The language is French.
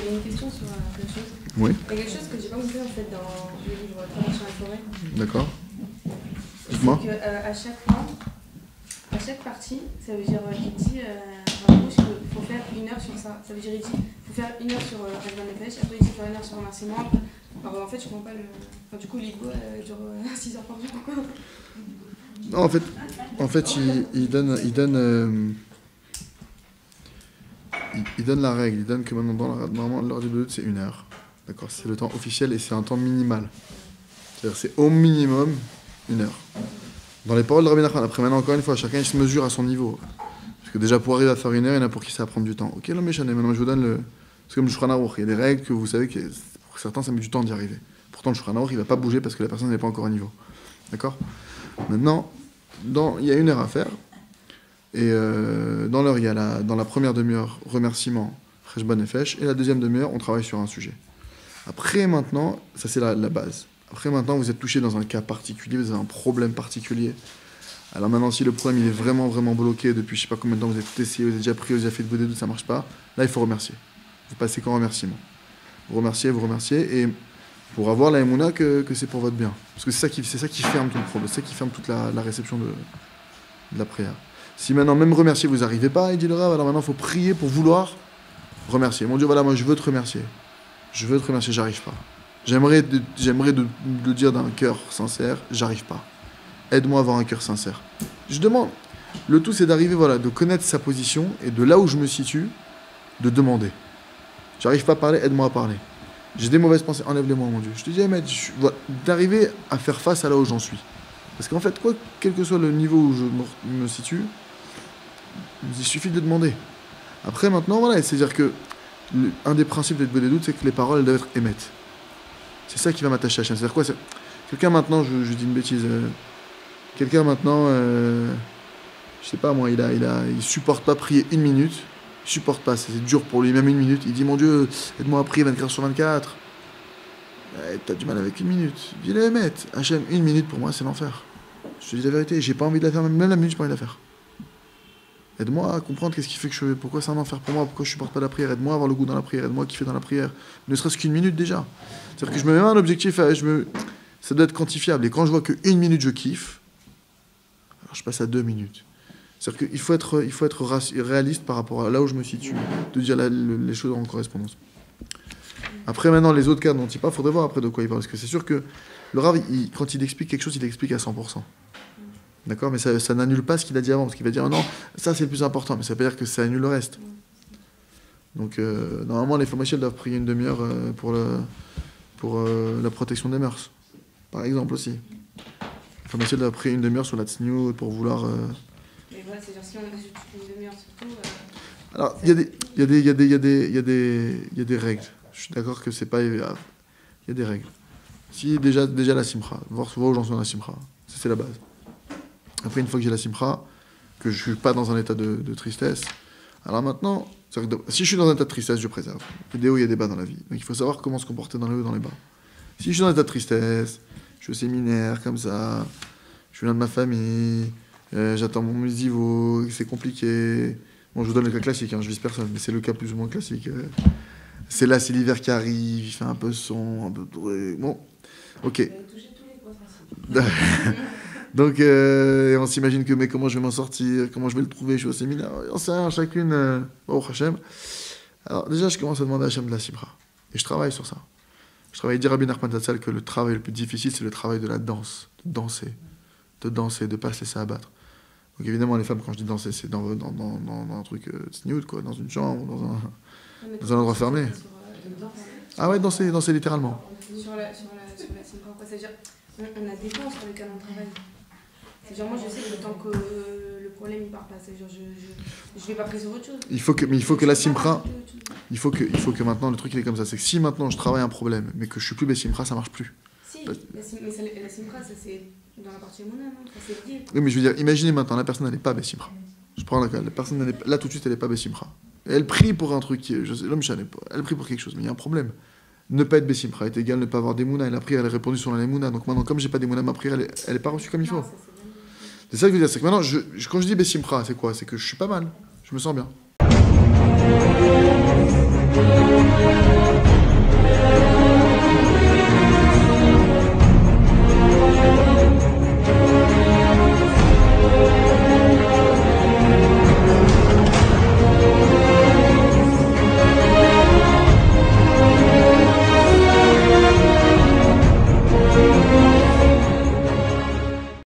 j'avais une question sur quelque chose. Oui. Il y a quelque chose que j'ai pas compris en fait dans le livre Traversant la forêt. D'accord. Dites-moi. C'est qu'à chaque fois, à chaque partie, ça veut dire qu'il dit en gauche qu'il faut faire 1 heure sur ça. Ça veut dire il dit il faut faire 1 heure sur Rajban Nefesh, après il dit faire 1 heure sur remerciement. Alors en fait, je comprends pas le. Enfin, du coup, l'ego dure 6 heures par jour, quoi. Non, en fait, il donne la règle. Il donne que maintenant, normalement, l'heure du doute, c'est 1 heure. D'accord, c'est le temps officiel et c'est un temps minimal. C'est-à-dire, c'est au minimum 1 heure. Dans les paroles de Rabbi Nachman, après maintenant, encore une fois, chacun il se mesure à son niveau. Parce que déjà, pour arriver à faire 1 heure, il y en a pour qui ça va prendre du temps. Ok, non, mais maintenant, je vous donne le. C'est comme le Shulchan Aruch. Il y a des règles que vous savez que pour certains, ça met du temps d'y arriver. Pourtant, le Shulchan Aruch, il ne va pas bouger parce que la personne n'est pas encore au niveau. D'accord ? Maintenant, il y a 1 heure à faire. Et dans l'heure, il y a dans la première demi-heure, remerciement, Cheshbon Nefesh. Et la deuxième demi-heure, on travaille sur un sujet. Après, maintenant, ça c'est la base. Après, maintenant, vous êtes touché dans un cas particulier, vous avez un problème particulier. Alors maintenant, si le problème il est vraiment, vraiment bloqué depuis je sais pas combien de temps, vous avez tout essayé, vous avez déjà pris, vous avez fait de vos dédoutes, ça marche pas, là, il faut remercier. Vous passez qu'en remerciement. Vous remerciez, et pour avoir la émouna que c'est pour votre bien. Parce que c'est ça qui ferme tout le problème, c'est ça qui ferme toute la réception de la prière. Si maintenant, même remercier, vous n'arrivez pas, il dit le Rav, alors maintenant, il faut prier pour vouloir remercier. Mon Dieu, voilà, moi, je veux te remercier. Je veux te remercier, j'arrive pas. J'aimerais de le dire d'un cœur sincère, j'arrive pas. Aide-moi à avoir un cœur sincère. Je demande. Le tout, c'est d'arriver, voilà, de connaître sa position et de là où je me situe, de demander. J'arrive pas à parler, aide-moi à parler. J'ai des mauvaises pensées, enlève-les-moi, mon Dieu. Je te dis, mais voilà, d'arriver à faire face à là où j'en suis. Parce qu'en fait, quel que soit le niveau où je me situe, il suffit de demander. Après, maintenant, voilà, c'est-à-dire que un des principes des doutes, c'est que les paroles elles doivent être émettes. C'est ça qui va m'attacher à Hachem. C'est-à-dire quoi? Quelqu'un maintenant, je dis une bêtise, quelqu'un maintenant, je sais pas moi, il supporte pas prier 1 minute, il supporte pas, c'est dur pour lui, même 1 minute. Il dit, mon Dieu, aide-moi à prier 24 heures sur 24. T'as du mal avec 1 minute. Dis-le émette. Hachem, 1 minute pour moi, c'est l'enfer. Je te dis la vérité, j'ai pas envie de la faire, même la minute, j'ai pas envie de la faire. Aide-moi à comprendre qu'est-ce qui fait que pourquoi c'est un enfer pour moi, pourquoi je supporte pas la prière, aide-moi à avoir le goût dans la prière, aide-moi à kiffer dans la prière, ne serait-ce qu'1 minute déjà. C'est-à-dire que je me mets un objectif, ça doit être quantifiable, et quand je vois que 1 minute je kiffe, alors je passe à 2 minutes. C'est-à-dire qu'il faut être réaliste par rapport à là où je me situe, de dire les choses en correspondance. Après maintenant, les autres cas dont il parle, il faudrait voir après de quoi il parle, parce que c'est sûr que le Rav, quand il explique quelque chose, il explique à 100%. D'accord, mais ça n'annule pas ce qu'il a dit avant, parce qu'il va dire oh non, ça c'est le plus important, mais ça veut pas dire que ça annule le reste. Donc normalement les femmes doivent prier 1 demi-heure pour la protection des mœurs, par exemple aussi. Les femmes doivent prier 1 demi-heure sur la tsniout pour vouloir. Mais voilà, c'est-à-dire si on ajoute 1 demi-heure surtout. Alors il y a des règles. Je suis d'accord que c'est pas. Il y a des règles. Si déjà la simcha, voir souvent où j'en suis dans la simcha, ça c'est la base. Après, une fois que j'ai la simcha, que je ne suis pas dans un état de tristesse, alors maintenant, si je suis dans un état de tristesse, je préserve. Il y a des hauts, il y a des bas dans la vie. Donc il faut savoir comment se comporter dans les hauts et dans les bas. Si je suis dans un état de tristesse, je suis au séminaire, comme ça, je suis loin de ma famille, j'attends mon musivo, c'est compliqué. Bon, je vous donne le cas classique, hein, je vise personne, mais c'est le cas plus ou moins classique. C'est l'hiver qui arrive, il fait un peu sombre, un peu doué. Bon, ok. Donc, on s'imagine que, mais comment je vais m'en sortir, comment je vais le trouver, je suis au séminaire, on sait rien, chacune, oh Hachem. Alors, déjà, je commence à demander à Hachem de la simcha. Et je travaille sur ça. Je travaille, dit Rabbi Nachman Zatzal, que le travail le plus difficile, c'est le travail de la danse, de danser, de ne pas se laisser abattre. Donc, évidemment, les femmes, quand je dis danser, c'est dans un truc sniout, quoi, dans une chambre, dans un endroit fermé. Ah ouais, danser littéralement. Sur la simcha, quoi, c'est-à-dire, on a des temps sur lesquels on travaille. C'est-à-dire, moi, je sais que le temps que le problème il part pas, c'est-à-dire, je vais pas priser autre chose. Il faut que la simcha, il faut que maintenant, le truc il est comme ça, c'est que si maintenant je travaille un problème, mais que je suis plus simcha, ça marche plus. Si, mais la simcha, ça c'est dans la partie monnaie, non? Ça c'est lié. Oui, mais je veux dire, imaginez maintenant, la personne n'est pas simcha. Je prends la personne, là tout de suite, elle n'est pas simcha. Elle prie pour un truc, l'homme elle prie pour quelque chose, mais il y a un problème. Ne pas être besimcha est égal ne pas avoir des mounas. Et la prière, elle est répondue sur la mouna. Donc maintenant, comme j'ai pas des mounas, ma prière, elle est pas reçue comme il faut. C'est ça que je veux dire. C'est que maintenant, quand je dis besimcha, c'est quoi? C'est que je suis pas mal. Je me sens bien.